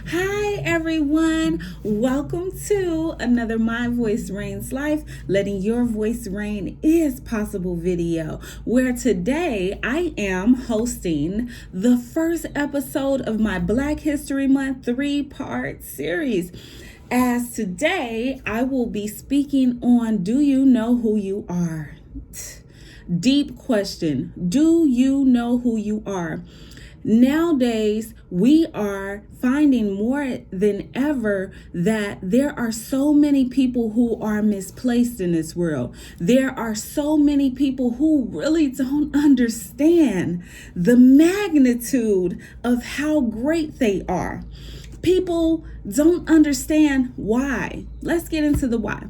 Hi, everyone. Welcome to another My Voice Reigns Life. Letting your voice reign is possible video, where today I am hosting the first episode of my Black History Month 3-part series. As today, I will be speaking on Do You Know Who You Are? Deep question. Do you know who you are? Nowadays, we are finding more than ever that there are so many people who are misplaced in this world. There are so many people who really don't understand the magnitude of how great they are. People don't understand why. Let's get into the why.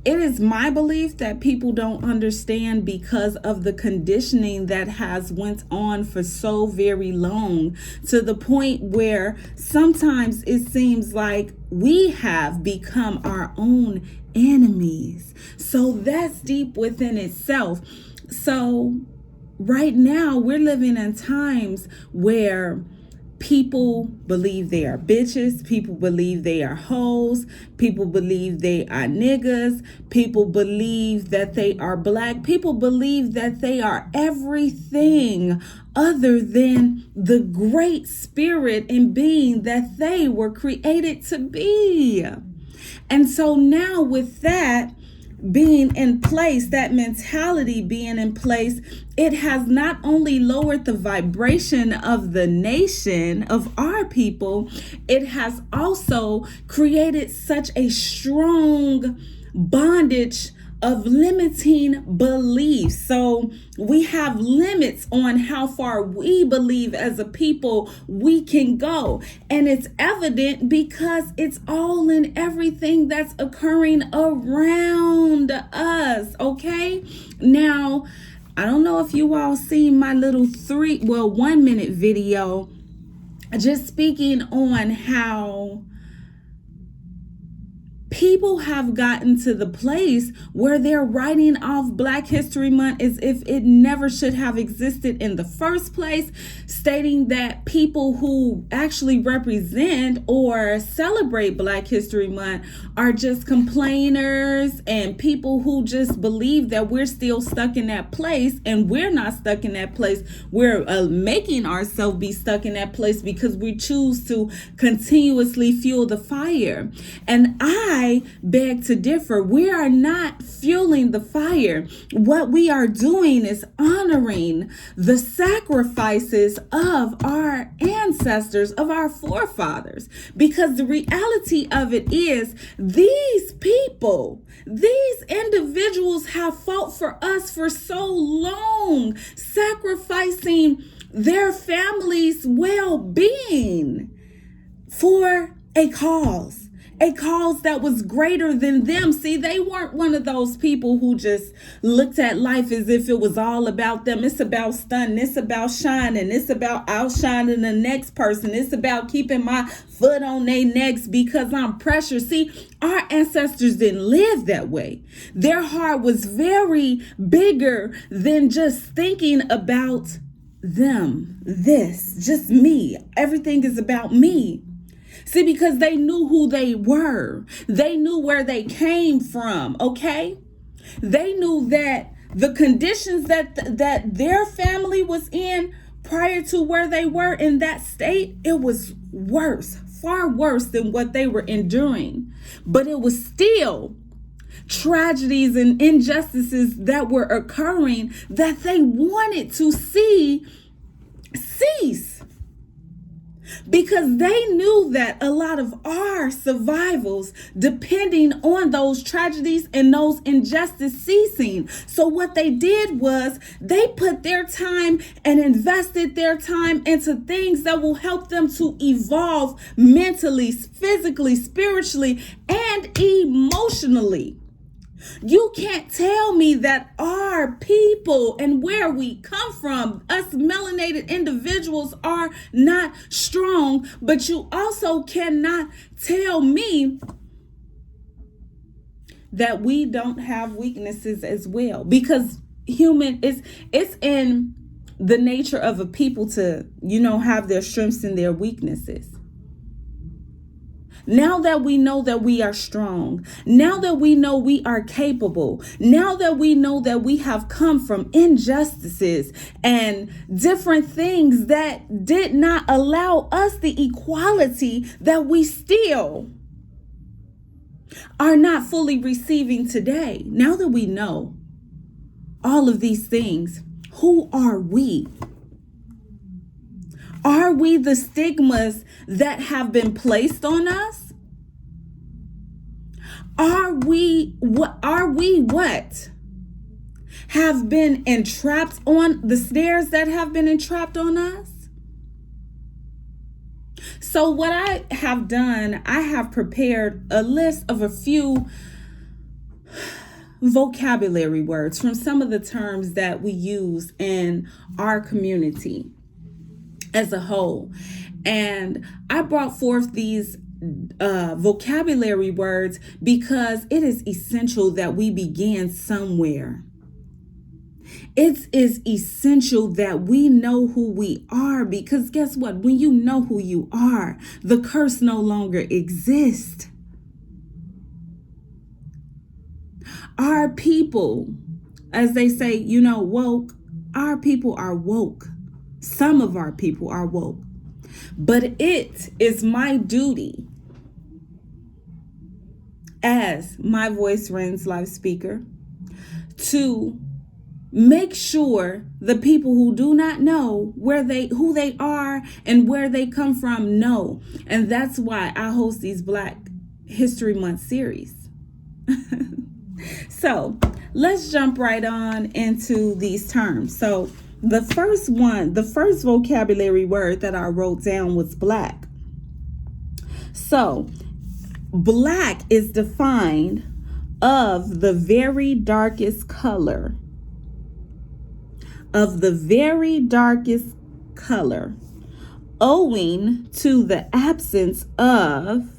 It is my belief that people don't understand because of the conditioning that has went on for so very long, to the point where sometimes it seems like we have become our own enemies. So that's deep within itself. So right now we're living in times where people believe they are bitches. People believe they are hoes. People believe they are niggas. People believe that they are black. People believe that they are everything other than the great spirit and being that they were created to be. And so now with that being in place, that mentality being in place, it has not only lowered the vibration of the nation, of our people, it has also created such a strong bondage of limiting beliefs. So we have limits on how far we believe as a people we can go. And it's evident because it's all in everything that's occurring around us, okay? Now, I don't know if you all seen my little 1 minute video just speaking on how people have gotten to the place where they're writing off Black History Month as if it never should have existed in the first place, stating that people who actually represent or celebrate Black History Month are just complainers and people who just believe that we're still stuck in that place, and we're not stuck in that place. We're making ourselves be stuck in that place because we choose to continuously fuel the fire. And I beg to differ. We are not fueling the fire. What we are doing is honoring the sacrifices of our ancestors, of our forefathers, because the reality of it is these people, these individuals have fought for us for so long, sacrificing their families' well-being for a cause that was greater than them. See, they weren't one of those people who just looked at life as if it was all about them. It's about stunning. It's about shining. It's about outshining the next person. It's about keeping my foot on their necks because I'm precious. See, our ancestors didn't live that way. Their heart was very bigger than just thinking about them. Just me. Everything is about me. See, because they knew who they were. They knew where they came from, okay? They knew that the conditions that their family was in prior to where they were in that state, it was worse, far worse than what they were enduring. But it was still tragedies and injustices that were occurring that they wanted to see cease. Because they knew that a lot of our survivals depending on those tragedies and those injustices ceasing. So what they did was they put their time and invested their time into things that will help them to evolve mentally, physically, spiritually, and emotionally. You can't tell me that our people and where we come from, us melanated individuals, are not strong, but you also cannot tell me that we don't have weaknesses as well, because it's in the nature of a people to, have their strengths and their weaknesses. Now that we know that we are strong, now that we know we are capable, now that we know that we have come from injustices and different things that did not allow us the equality that we still are not fully receiving today. Now that we know all of these things, who are we? Are we the stigmas that have been placed on us? Are we what? Have been entrapped on the snares that have been entrapped on us? So what I have done, I have prepared a list of a few vocabulary words from some of the terms that we use in our community as a whole. And I brought forth these vocabulary words because it is essential that we begin somewhere. It is essential that we know who we are, because guess what? When you know who you are, the curse no longer exists. Our people, as they say, woke, our people are woke. Some of our people are woke. But it is my duty as My Voice Reigns Life speaker to make sure the people who do not know who they are and where they come from know. And that's why I host these Black History Month series. So let's jump right on into these terms. So the first vocabulary word that I wrote down was black. So black is defined of the very darkest color. Of the very darkest color, owing to the absence of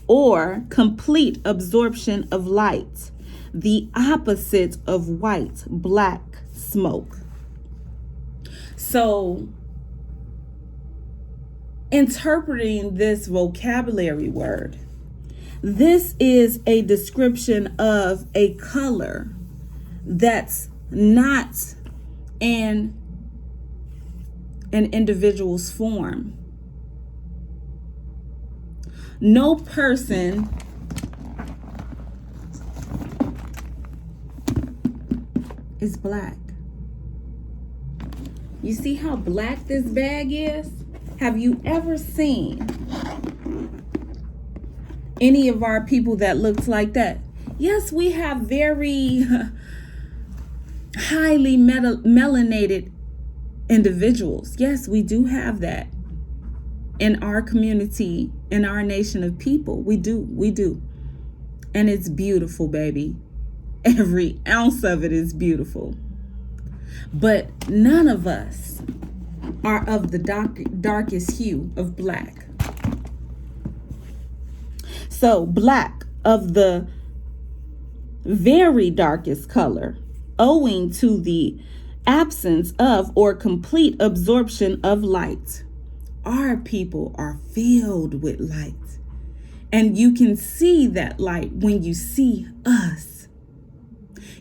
or complete absorption of light, the opposite of white, black, smoke. So, interpreting this vocabulary word, this is a description of a color that's not in an individual's form. No person is black. You see how black this bag is? Have you ever seen any of our people that looks like that? Yes, we have very highly melanated individuals. Yes, we do have that in our community, in our nation of people. We do. And it's beautiful, baby. Every ounce of it is beautiful. But none of us are of the darkest hue of black. So black of the very darkest color, owing to the absence of or complete absorption of light. Our people are filled with light. And you can see that light when you see us.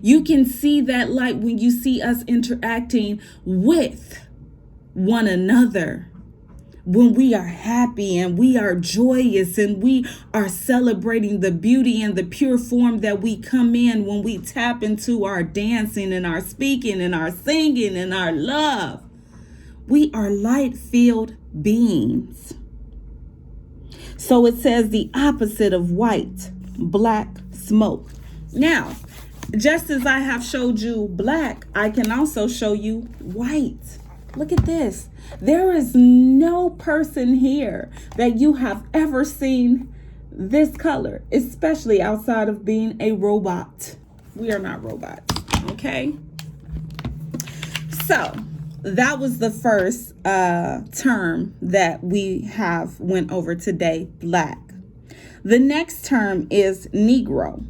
You can see that light when you see us interacting with one another. When we are happy and we are joyous and we are celebrating the beauty and the pure form that we come in when we tap into our dancing and our speaking and our singing and our love. We are light-filled beings. So it says the opposite of white, black, smoke. Now, just as I have showed you black, I can also show you white. Look at this. There is no person here that you have ever seen this color, especially outside of being a robot. We are not robots, okay? So that was the first term that we have went over today, black. The next term is Negro.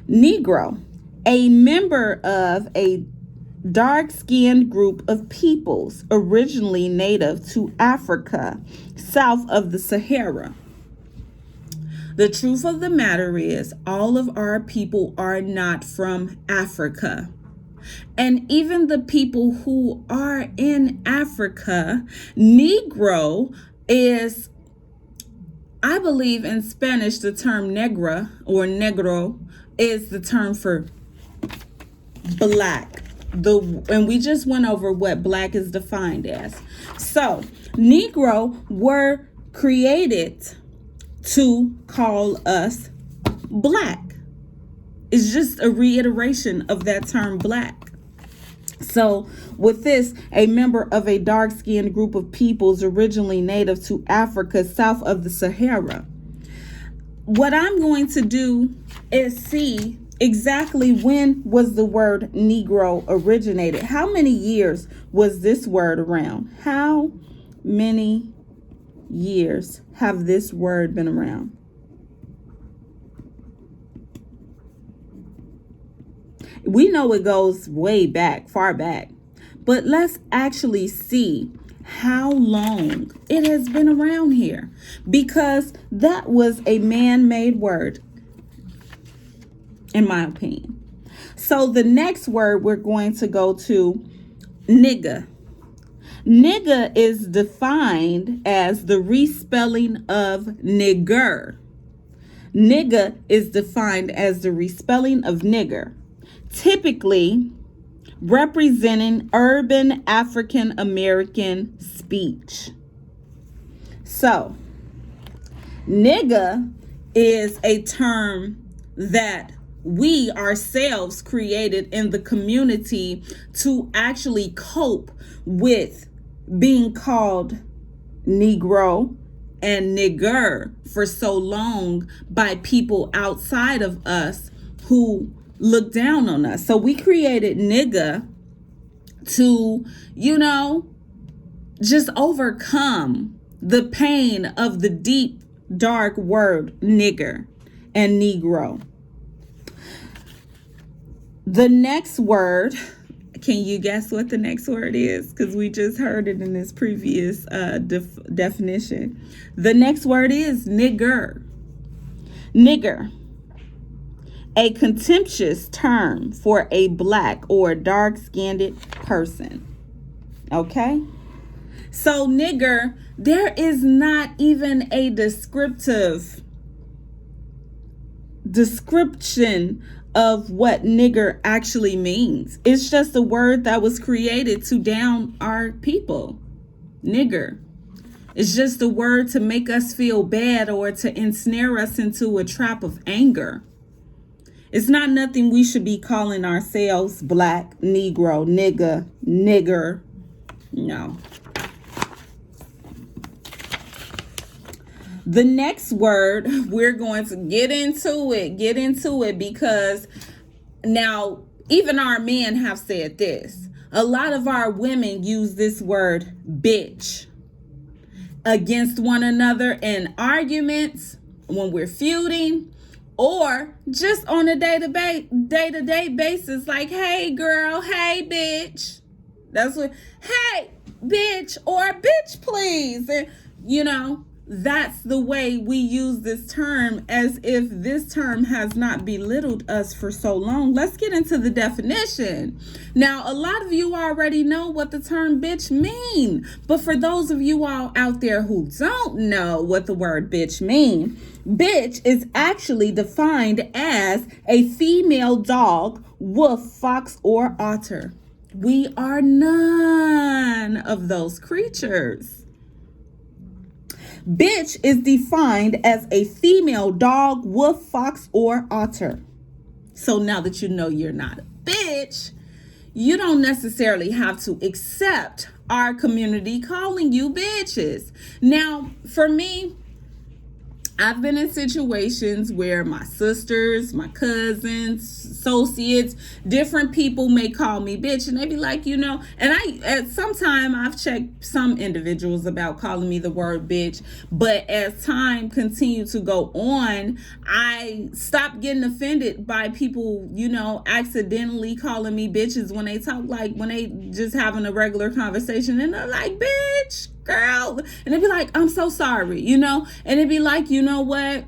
Negro, a member of a dark-skinned group of peoples originally native to Africa, south of the Sahara. The truth of the matter is, all of our people are not from Africa. And even the people who are in Africa, Negro is, I believe in Spanish, the term negra or negro is the term for black. And we just went over what black is defined as. So, Negro were created to call us black. It's just a reiteration of that term black. So with this, a member of a dark-skinned group of peoples originally native to Africa south of the Sahara. What I'm going to do is see exactly when was the word Negro originated. How many years was this word around? How many years have this word been around? We know it goes way back, far back, but let's actually see how long it has been around here, because that was a man-made word, in my opinion. So the next word we're going to go to, nigga. Nigga is defined as the respelling of nigger. Nigga is defined as the respelling of nigger, typically representing urban African American speech. So, nigga is a term that we ourselves created in the community to actually cope with being called Negro and nigger for so long by people outside of us who look down on us. So we created nigga to, just overcome the pain of the deep, dark word nigger and Negro. The next word, can you guess what the next word is? Because we just heard it in this previous definition. The next word is nigger. Nigger, a contemptuous term for a black or dark-skinned person. Okay? So nigger, there is not even a description of what nigger actually means. It's just a word that was created to down our people. Nigger. It's just a word to make us feel bad or to ensnare us into a trap of anger. It's not nothing we should be calling ourselves black, Negro, nigger. No. The next word, we're going to get into it because now even our men have said this. A lot of our women use this word bitch against one another in arguments, when we're feuding, or just on a day-to-day basis, like, hey girl, hey bitch. That's what, hey bitch, or bitch please. And that's the way we use this term, as if this term has not belittled us for so long. Let's get into the definition. Now, a lot of you already know what the term bitch mean, but for those of you all out there who don't know what the word bitch mean, bitch is actually defined as a female dog, wolf, fox, or otter. We are none of those creatures. Bitch is defined as a female dog, wolf, fox, or otter. So now that you know you're not a bitch, you don't necessarily have to accept our community calling you bitches. Now, for me, I've been in situations where my sisters, my cousins, associates, different people may call me bitch, and they be like, and at some time I've checked some individuals about calling me the word bitch, but as time continued to go on, I stopped getting offended by people, accidentally calling me bitches when they talk, like when they just having a regular conversation and they're like, bitch, girl, and they'd be like, I'm so sorry, and it'd be like, you know what,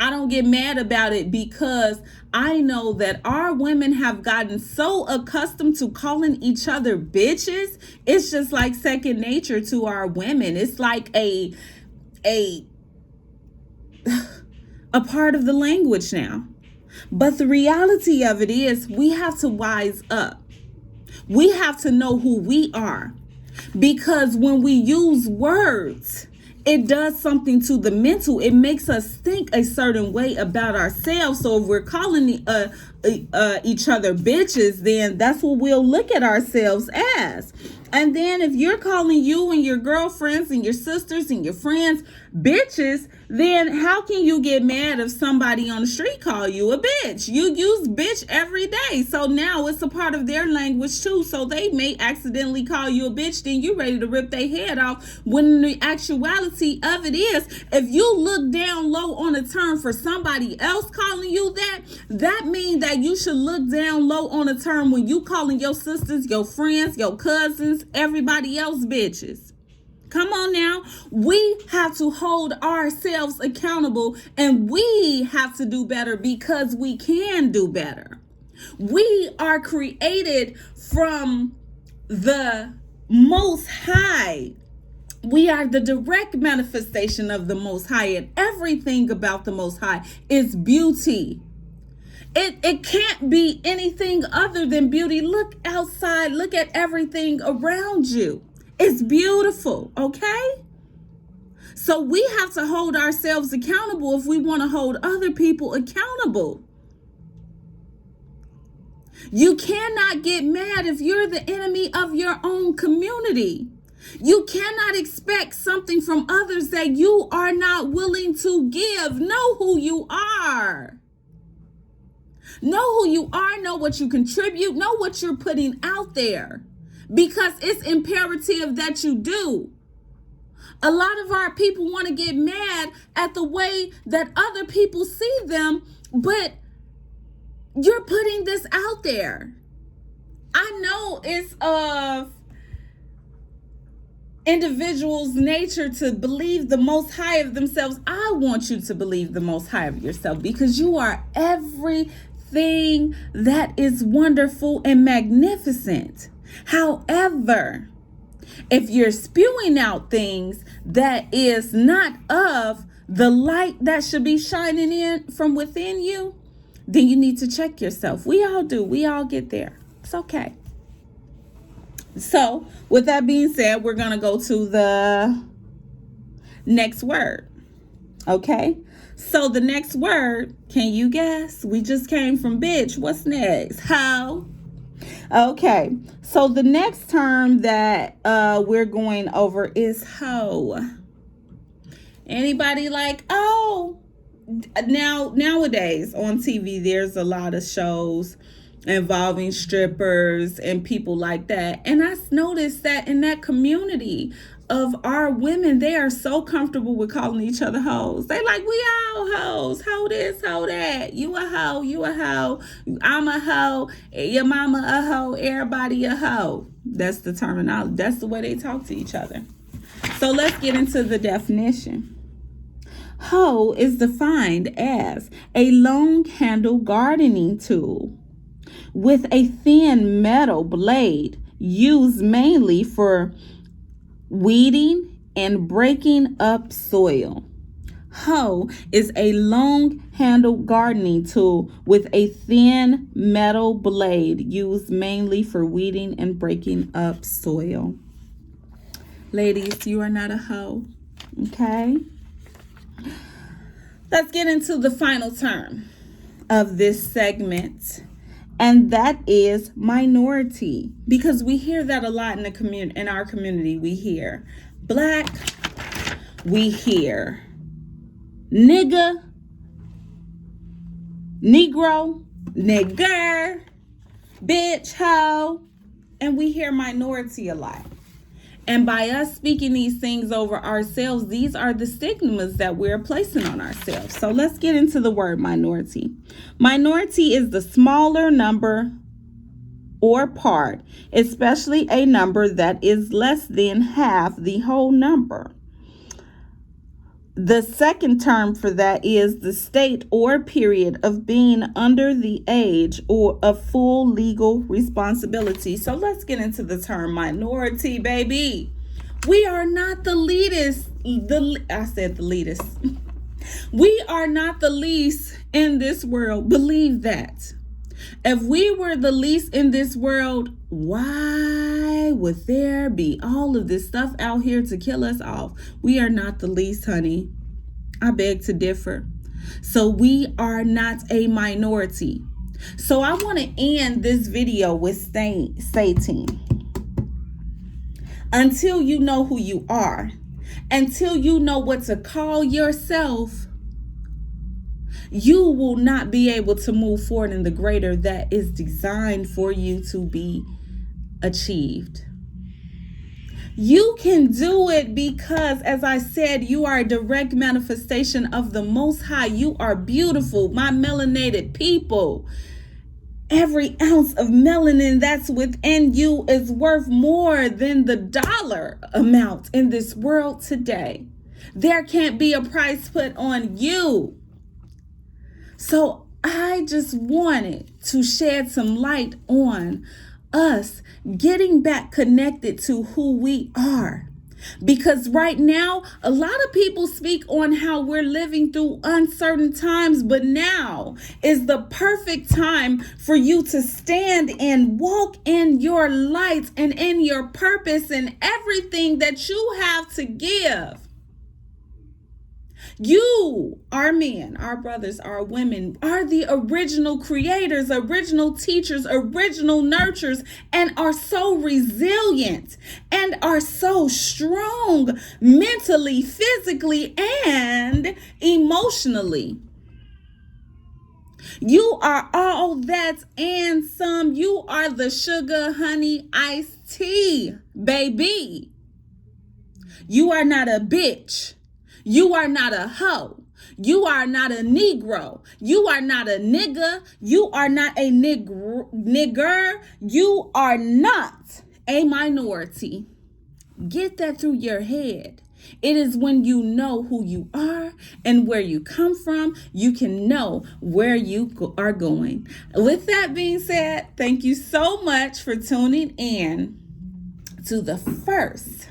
I don't get mad about it because I know that our women have gotten so accustomed to calling each other bitches. It's just like second nature to our women. It's like a part of the language now. But the reality of it is we have to wise up. We have to know who we are. Because when we use words, it does something to the mental. It makes us think a certain way about ourselves. So if we're calling each other bitches, then that's what we'll look at ourselves as. And then if you're calling you and your girlfriends and your sisters and your friends bitches, then how can you get mad if somebody on the street call you a bitch? You use bitch every day. So now it's a part of their language too. So they may accidentally call you a bitch, then you ready to rip their head off. When the actuality of it is, if you look down low on a term for somebody else calling you that means that you should look down low on a term when you calling your sisters, your friends, your cousins, everybody else bitches. Come on now. We have to hold ourselves accountable, and we have to do better because we can do better. We are created from the Most High. We are the direct manifestation of the Most High, and everything about the Most High is beauty. It can't be anything other than beauty. Look outside. Look at everything around you. It's beautiful, okay? So we have to hold ourselves accountable if we want to hold other people accountable. You cannot get mad if you're the enemy of your own community. You cannot expect something from others that you are not willing to give. Know who you are. Know who you are, know what you contribute, know what you're putting out there, because it's imperative that you do. A lot of our people want to get mad at the way that other people see them, but you're putting this out there. I know it's of individuals' nature to believe the Most High of themselves. I want you to believe the Most High of yourself, because you are everything that is wonderful and magnificent. However, if you're spewing out things that is not of the light that should be shining in from within you, then you need to check yourself. We all do. We all get there. It's okay. So with that being said, we're going to go to the next word. Okay. So the next word, can you guess? We just came from bitch. What's next? How? Okay. So the next term that we're going over is hoe. Anybody like, oh, nowadays on TV, there's a lot of shows involving strippers and people like that. And I noticed that in that community of our women, they are so comfortable with calling each other hoes. They like, we all hoes. Hoe this, hoe that. You a hoe, you a hoe. I'm a hoe. Your mama a hoe. Everybody a hoe. That's the terminology. That's the way they talk to each other. So let's get into the definition. Hoe is defined as a long-handled gardening tool with a thin metal blade used mainly for weeding and breaking up soil. Hoe is a long-handled gardening tool with a thin metal blade used mainly for weeding and breaking up soil. Ladies, you are not a hoe, okay? Let's get into the final term of this segment, and that is minority, because we hear that a lot in the community. In our community, we hear black, we hear nigga, negro, nigger, bitch, hoe, and we hear minority a lot. And by us speaking these things over ourselves, these are the stigmas that we're placing on ourselves. So let's get into the word minority. Minority is the smaller number or part, especially a number that is less than half the whole number. The second term for that is the state or period of being under the age or of full legal responsibility. So let's get into the term minority, baby. We are not the least. I said the least. We are not the least in this world. Believe that. If we were the least in this world, why would there be all of this stuff out here to kill us off? We are not the least, honey. I beg to differ. So we are not a minority. So I want to end this video with stating, until you know who you are, until you know what to call yourself, you will not be able to move forward in the greater that is designed for you to be achieved. You can do it because, as I said, you are a direct manifestation of the Most High. You are beautiful, my melanated people. Every ounce of melanin that's within you is worth more than the dollar amount in this world today. There can't be a price put on you. So I just wanted to shed some light on us getting back connected to who we are. Because right now, a lot of people speak on how we're living through uncertain times, but now is the perfect time for you to stand and walk in your light and in your purpose and everything that you have to give. You, our men, our brothers, our women, are the original creators, original teachers, original nurturers, and are so resilient and are so strong mentally, physically, and emotionally. You are all that and some. You are the sugar, honey, iced tea, baby. You are not a bitch. You are not a hoe. You are not a Negro. You are not a nigga. You are not a nigger. You are not a minority. Get that through your head. It is when you know who you are and where you come from, you can know where you are going. With that being said, thank you so much for tuning in to the first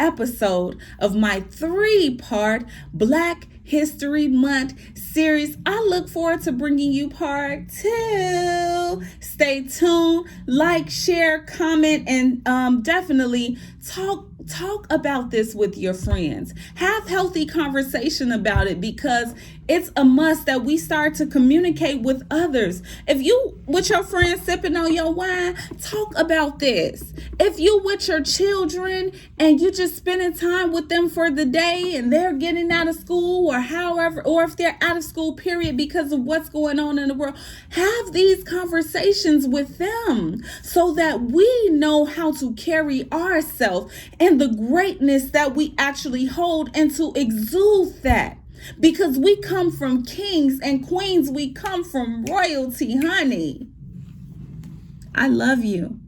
episode of my 3-part Black History Month series. I look forward to bringing you part 2. Stay tuned, like, share, comment, and definitely talk about this with your friends. Have healthy conversation about it, because it's a must that we start to communicate with others. If you with your friends sipping on your wine, talk about this. If you with your children and you just spending time with them for the day and they're getting out of school or however, or if they're out of school period because of what's going on in the world, have these conversations with them so that we know how to carry ourselves and the greatness that we actually hold and to exude that. Because we come from kings and queens. We come from royalty, honey. I love you.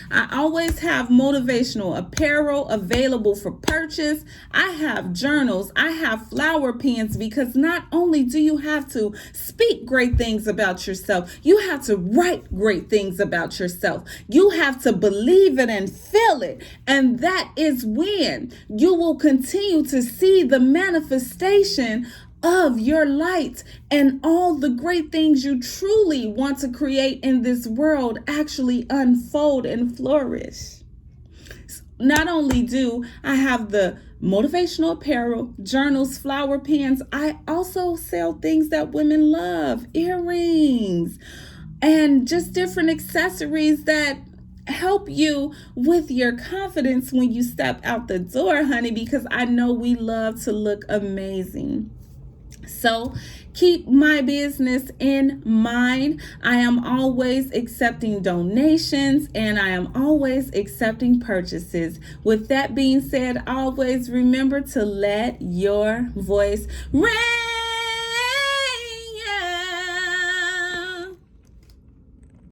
I always have motivational apparel available for purchase. I have journals. I have flower pens, because not only do you have to speak great things about yourself, you have to write great things about yourself. You have to believe it and feel it. And that is when you will continue to see the manifestation of your light and all the great things you truly want to create in this world actually unfold and flourish. Not only do I have the motivational apparel, journals, flower pens, I also sell things that women love, earrings, and just different accessories that help you with your confidence when you step out the door, honey, because I know we love to look amazing. So keep my business in mind. I am always accepting donations and I am always accepting purchases. With that being said, always remember to let your voice ring.